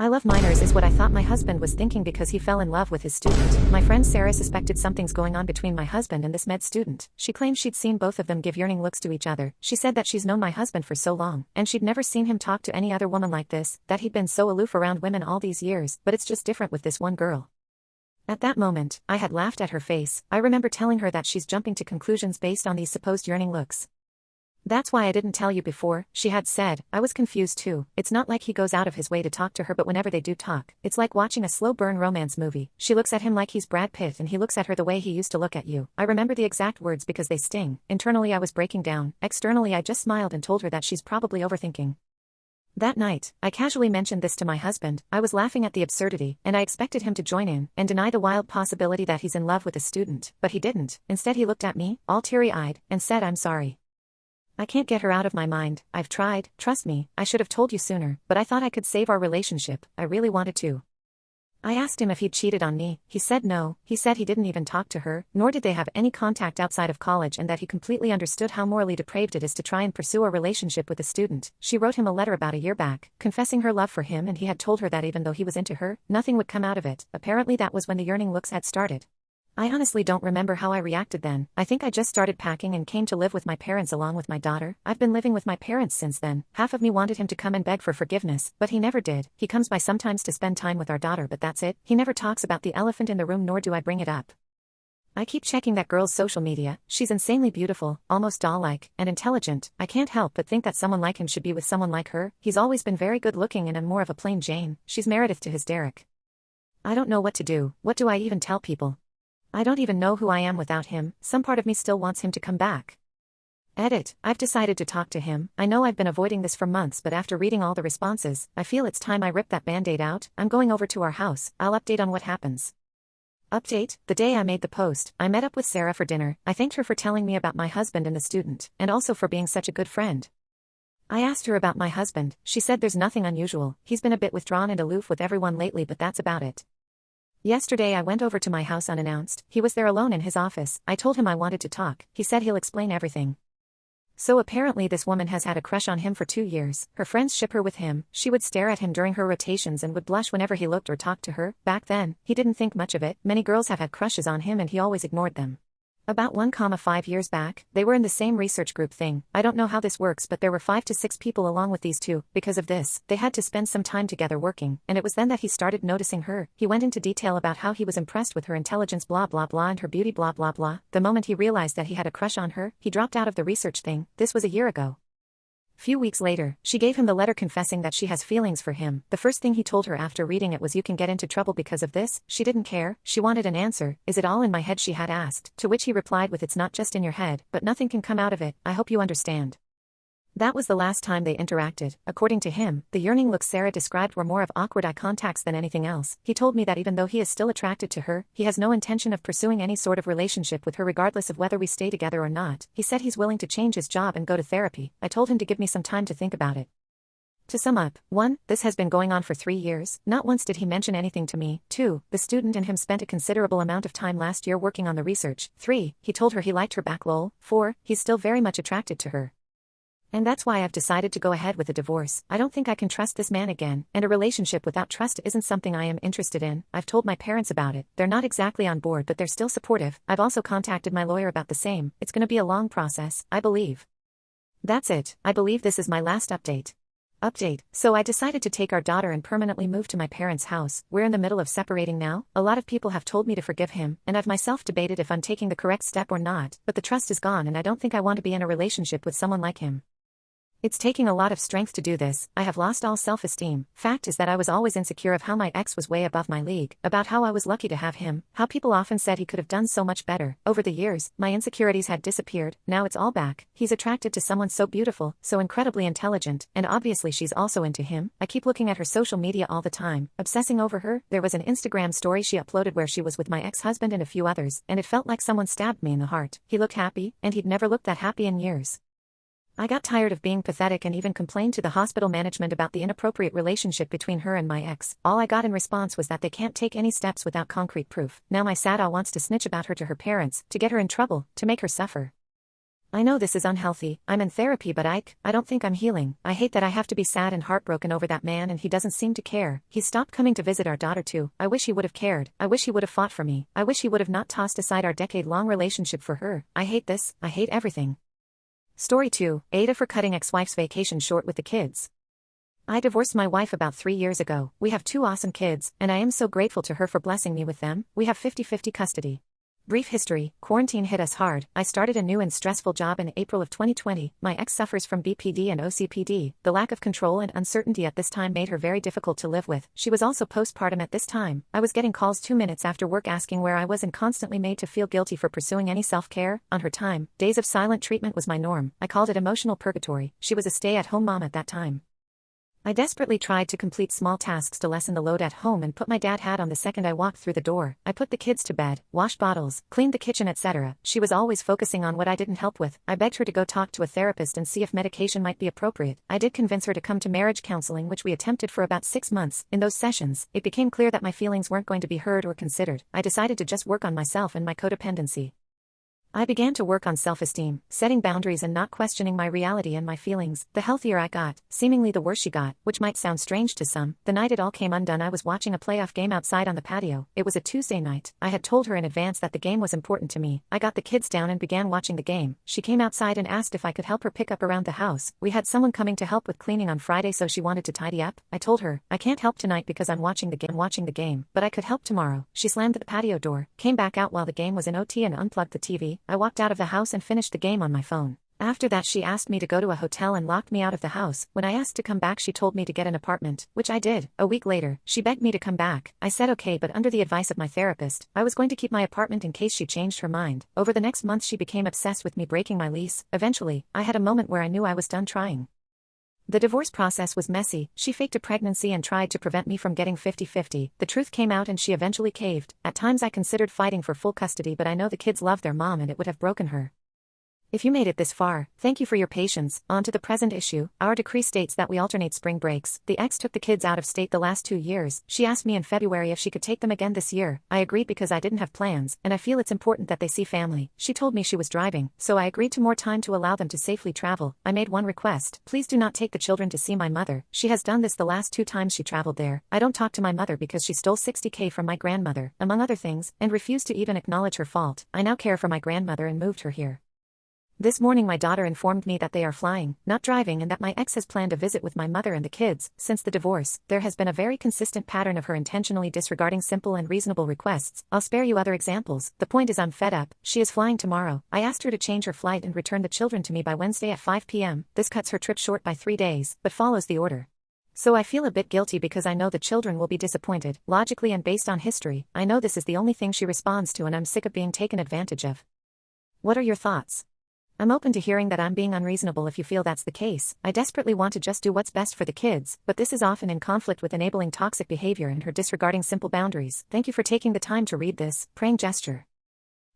I love minors is what I thought my husband was thinking because he fell in love with his student. My friend Sarah suspected something's going on between my husband and this med student. She claimed she'd seen both of them give yearning looks to each other. She said that she's known my husband for so long, and she'd never seen him talk to any other woman like this, that he'd been so aloof around women all these years, but it's just different with this one girl. At that moment, I had laughed at her face. I remember telling her that she's jumping to conclusions based on these supposed yearning looks. That's why I didn't tell you before, she had said. I was confused too. It's not like he goes out of his way to talk to her, but whenever they do talk, it's like watching a slow burn romance movie. She looks at him like he's Brad Pitt and he looks at her the way he used to look at you. I remember the exact words because they sting. Internally I was breaking down. Externally I just smiled and told her that she's probably overthinking. That night, I casually mentioned this to my husband. I was laughing at the absurdity, and I expected him to join in and deny the wild possibility that he's in love with a student, but he didn't. Instead he looked at me, all teary-eyed, and said, "I'm sorry. I can't get her out of my mind. I've tried, trust me, I should have told you sooner, but I thought I could save our relationship. I really wanted to." I asked him if he'd cheated on me. He said no. He said he didn't even talk to her, nor did they have any contact outside of college, and that he completely understood how morally depraved it is to try and pursue a relationship with a student. She wrote him a letter about a year back, confessing her love for him, and he had told her that even though he was into her, nothing would come out of it. Apparently that was when the yearning looks had started. I honestly don't remember how I reacted then. I think I just started packing and came to live with my parents along with my daughter. I've been living with my parents since then. Half of me wanted him to come and beg for forgiveness, but he never did. He comes by sometimes to spend time with our daughter, but that's it. He never talks about the elephant in the room, nor do I bring it up. I keep checking that girl's social media. She's insanely beautiful, almost doll-like, and intelligent. I can't help but think that someone like him should be with someone like her. He's always been very good looking and I'm more of a plain Jane. She's Meredith to his Derek. I don't know what to do. What do I even tell people? I don't even know who I am without him. Some part of me still wants him to come back. Edit. I've decided to talk to him. I know I've been avoiding this for months, but after reading all the responses, I feel it's time I rip that band-aid out. I'm going over to our house. I'll update on what happens. Update. The day I made the post, I met up with Sarah for dinner. I thanked her for telling me about my husband and the student, and also for being such a good friend. I asked her about my husband. She said there's nothing unusual. He's been a bit withdrawn and aloof with everyone lately, but that's about it. Yesterday I went over to my house unannounced. He was there alone in his office. I told him I wanted to talk. He said he'll explain everything. So apparently this woman has had a crush on him for 2 years. Her friends ship her with him. She would stare at him during her rotations and would blush whenever he looked or talked to her. Back then, he didn't think much of it. Many girls have had crushes on him and he always ignored them. About 1,5 years back, they were in the same research group thing. I don't know how this works, but there were 5 to 6 people along with these two. Because of this, they had to spend some time together working, and it was then that he started noticing her. He went into detail about how he was impressed with her intelligence blah blah blah and her beauty blah blah blah. The moment he realized that he had a crush on her, he dropped out of the research thing. This was a year ago. Few weeks later, she gave him the letter confessing that she has feelings for him. The first thing he told her after reading it was, "You can get into trouble because of this." She didn't care. She wanted an answer. "Is it all in my head?" she had asked. To which he replied with, "It's not just in your head, but nothing can come out of it. I hope you understand." That was the last time they interacted. According to him, the yearning looks Sarah described were more of awkward eye contacts than anything else. He told me that even though he is still attracted to her, he has no intention of pursuing any sort of relationship with her regardless of whether we stay together or not. He said he's willing to change his job and go to therapy. I told him to give me some time to think about it. To sum up, 1. This has been going on for 3 years. Not once did he mention anything to me. 2. The student and him spent a considerable amount of time last year working on the research. 3. He told her he liked her back lol. 4. He's still very much attracted to her. And that's why I've decided to go ahead with a divorce. I don't think I can trust this man again, and a relationship without trust isn't something I am interested in. I've told my parents about it. They're not exactly on board, but they're still supportive. I've also contacted my lawyer about the same. It's gonna be a long process, I believe. That's it. I believe this is my last update. Update. So I decided to take our daughter and permanently move to my parents' house. We're in the middle of separating now. A lot of people have told me to forgive him, and I've myself debated if I'm taking the correct step or not, but the trust is gone and I don't think I want to be in a relationship with someone like him. It's taking a lot of strength to do this. I have lost all self-esteem. Fact is that I was always insecure of how my ex was way above my league, about how I was lucky to have him, how people often said he could have done so much better. Over the years, my insecurities had disappeared. Now it's all back. He's attracted to someone so beautiful, so incredibly intelligent, and obviously she's also into him. I keep looking at her social media all the time, obsessing over her. There was an Instagram story she uploaded where she was with my ex-husband and a few others, and it felt like someone stabbed me in the heart. He looked happy, and he'd never looked that happy in years. I got tired of being pathetic and even complained to the hospital management about the inappropriate relationship between her and my ex. All I got in response was that they can't take any steps without concrete proof. Now my sad wants to snitch about her to her parents, to get her in trouble, to make her suffer. I know this is unhealthy. I'm in therapy, but I don't think I'm healing. I hate that I have to be sad and heartbroken over that man and he doesn't seem to care. He stopped coming to visit our daughter too. I wish he would have cared. I wish he would have fought for me. I wish he would have not tossed aside our decade-long relationship for her. I hate this. I hate everything. Story 2. Ada for cutting ex-wife's vacation short with the kids. I divorced my wife about 3 years ago. We have 2 awesome kids, and I am so grateful to her for blessing me with them. We have 50-50 custody. Brief history: quarantine hit us hard. I started a new and stressful job in April of 2020. My ex suffers from BPD and OCPD. The lack of control and uncertainty at this time made her very difficult to live with. She was also postpartum at this time. I was getting calls 2 minutes after work asking where I was and constantly made to feel guilty for pursuing any self-care. On her time, days of silent treatment was my norm. I called it emotional purgatory. She was a stay-at-home mom at that time. I desperately tried to complete small tasks to lessen the load at home and put my dad hat on the second I walked through the door. I put the kids to bed, washed bottles, cleaned the kitchen, etc. She was always focusing on what I didn't help with. I begged her to go talk to a therapist and see if medication might be appropriate. I did convince her to come to marriage counseling, which we attempted for about 6 months. In those sessions, it became clear that my feelings weren't going to be heard or considered. I decided to just work on myself and my codependency. I began to work on self-esteem, setting boundaries and not questioning my reality and my feelings. The healthier I got, seemingly the worse she got, which might sound strange to some. The night it all came undone, I was watching a playoff game outside on the patio. It was a Tuesday night. I had told her in advance that the game was important to me. I got the kids down and began watching the game. She came outside and asked if I could help her pick up around the house. We had someone coming to help with cleaning on Friday, so she wanted to tidy up. I told her, I can't help tonight because I'm watching the game, but I could help tomorrow. She slammed the patio door, came back out while the game was in OT and unplugged the TV. I walked out of the house and finished the game on my phone. After that, she asked me to go to a hotel and locked me out of the house. When I asked to come back, she told me to get an apartment, which I did. A week later, she begged me to come back. I said okay, but under the advice of my therapist, I was going to keep my apartment in case she changed her mind. Over the next month, she became obsessed with me breaking my lease. Eventually, I had a moment where I knew I was done trying. The divorce process was messy. She faked a pregnancy and tried to prevent me from getting 50-50. The truth came out and she eventually caved. At times I considered fighting for full custody, but I know the kids love their mom and it would have broken her. If you made it this far, thank you for your patience. On to the present issue. Our decree states that we alternate spring breaks. The ex took the kids out of state the last 2 years. She asked me in February if she could take them again this year. I agreed because I didn't have plans, and I feel it's important that they see family. She told me she was driving, so I agreed to more time to allow them to safely travel. I made one request: please do not take the children to see my mother. She has done this the last 2 times she traveled there. I don't talk to my mother because she stole $60K from my grandmother, among other things, and refused to even acknowledge her fault. I now care for my grandmother and moved her here. This morning my daughter informed me that they are flying, not driving, and that my ex has planned a visit with my mother and the kids. Since the divorce, there has been a very consistent pattern of her intentionally disregarding simple and reasonable requests. I'll spare you other examples. The point is I'm fed up. She is flying tomorrow. I asked her to change her flight and return the children to me by Wednesday at 5 p.m. This cuts her trip short by 3 days, but follows the order. So I feel a bit guilty because I know the children will be disappointed. Logically and based on history, I know this is the only thing she responds to, and I'm sick of being taken advantage of. What are your thoughts? I'm open to hearing that I'm being unreasonable if you feel that's the case. I desperately want to just do what's best for the kids, but this is often in conflict with enabling toxic behavior and her disregarding simple boundaries. Thank you for taking the time to read this. Praying gesture.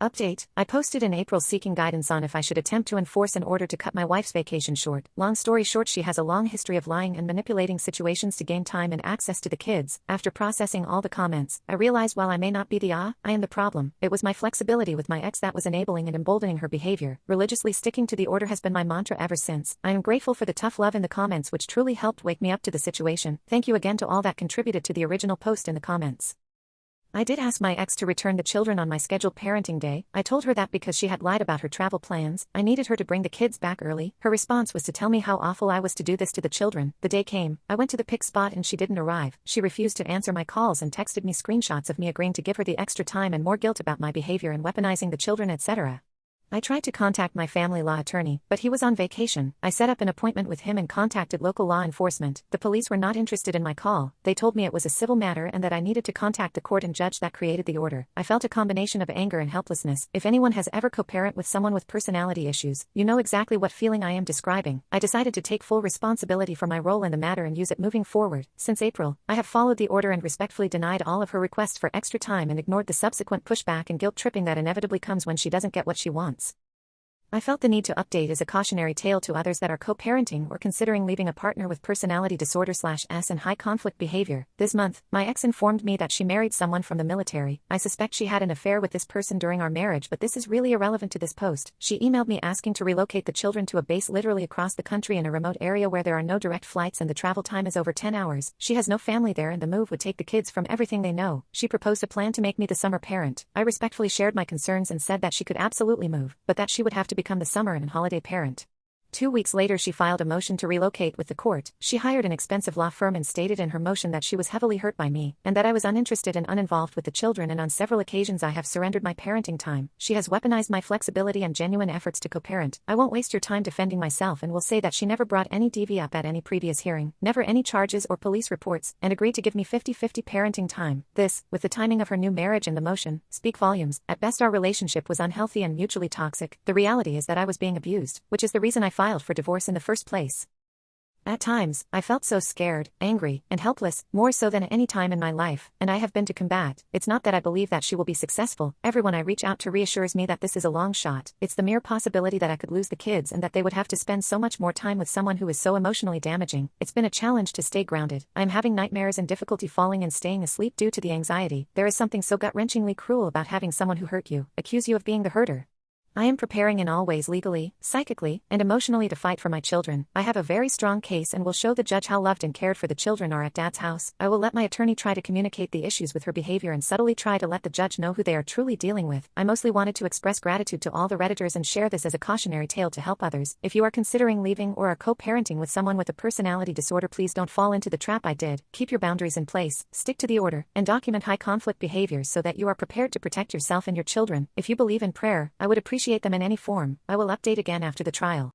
Update: I posted in April seeking guidance on if I should attempt to enforce an order to cut my wife's vacation short. Long story short, she has a long history of lying and manipulating situations to gain time and access to the kids. After processing all the comments, I realized while I may not be I am the problem. It was my flexibility with my ex that was enabling and emboldening her behavior. Religiously sticking to the order has been my mantra ever since. I am grateful for the tough love in the comments, which truly helped wake me up to the situation. Thank you again to all that contributed to the original post in the comments. I did ask my ex to return the children on my scheduled parenting day. I told her that because she had lied about her travel plans, I needed her to bring the kids back early. Her response was to tell me how awful I was to do this to the children. The day came, I went to the pick spot and she didn't arrive. She refused to answer my calls and texted me screenshots of me agreeing to give her the extra time and more guilt about my behavior and weaponizing the children, etc. I tried to contact my family law attorney, but he was on vacation. I set up an appointment with him and contacted local law enforcement. The police were not interested in my call. They told me it was a civil matter and that I needed to contact the court and judge that created the order. I felt a combination of anger and helplessness. If anyone has ever co-parent with someone with personality issues, you know exactly what feeling I am describing. I decided to take full responsibility for my role in the matter and use it moving forward. Since April, I have followed the order and respectfully denied all of her requests for extra time and ignored the subsequent pushback and guilt tripping that inevitably comes when she doesn't get what she wants. I felt the need to update as a cautionary tale to others that are co-parenting or considering leaving a partner with personality disorder/S and high conflict behavior. This month, my ex informed me that she married someone from the military. I suspect she had an affair with this person during our marriage, but this is really irrelevant to this post. She emailed me asking to relocate the children to a base literally across the country in a remote area where there are no direct flights and the travel time is over 10 hours. She has no family there and the move would take the kids from everything they know. She proposed a plan to make me the summer parent. I respectfully shared my concerns and said that she could absolutely move, but that she would have to become the summer and holiday parent. 2 weeks later she filed a motion to relocate with the court. She hired an expensive law firm and stated in her motion that she was heavily hurt by me, and that I was uninterested and uninvolved with the children, and on several occasions I have surrendered my parenting time. She has weaponized my flexibility and genuine efforts to co-parent. I won't waste your time defending myself and will say that she never brought any DV up at any previous hearing, never any charges or police reports, and agreed to give me 50-50 parenting time. This, with the timing of her new marriage and the motion, speak volumes. At best our relationship was unhealthy and mutually toxic. The reality is that I was being abused, which is the reason I filed for divorce in the first place. At times, I felt so scared, angry, and helpless, more so than at any time in my life, and I have been to combat. It's not that I believe that she will be successful. Everyone I reach out to reassures me that this is a long shot. It's the mere possibility that I could lose the kids and that they would have to spend so much more time with someone who is so emotionally damaging. It's been a challenge to stay grounded. I am having nightmares and difficulty falling and staying asleep due to the anxiety. There is something so gut-wrenchingly cruel about having someone who hurt you accuse you of being the hurter. I am preparing in all ways legally, psychically, and emotionally to fight for my children. I have a very strong case and will show the judge how loved and cared for the children are at Dad's house. I will let my attorney try to communicate the issues with her behavior and subtly try to let the judge know who they are truly dealing with. I mostly wanted to express gratitude to all the Redditors and share this as a cautionary tale to help others. If you are considering leaving or are co-parenting with someone with a personality disorder, please don't fall into the trap I did. Keep your boundaries in place, stick to the order, and document high conflict behaviors so that you are prepared to protect yourself and your children. If you believe in prayer, I would appreciate them in any form. I will update again after the trial.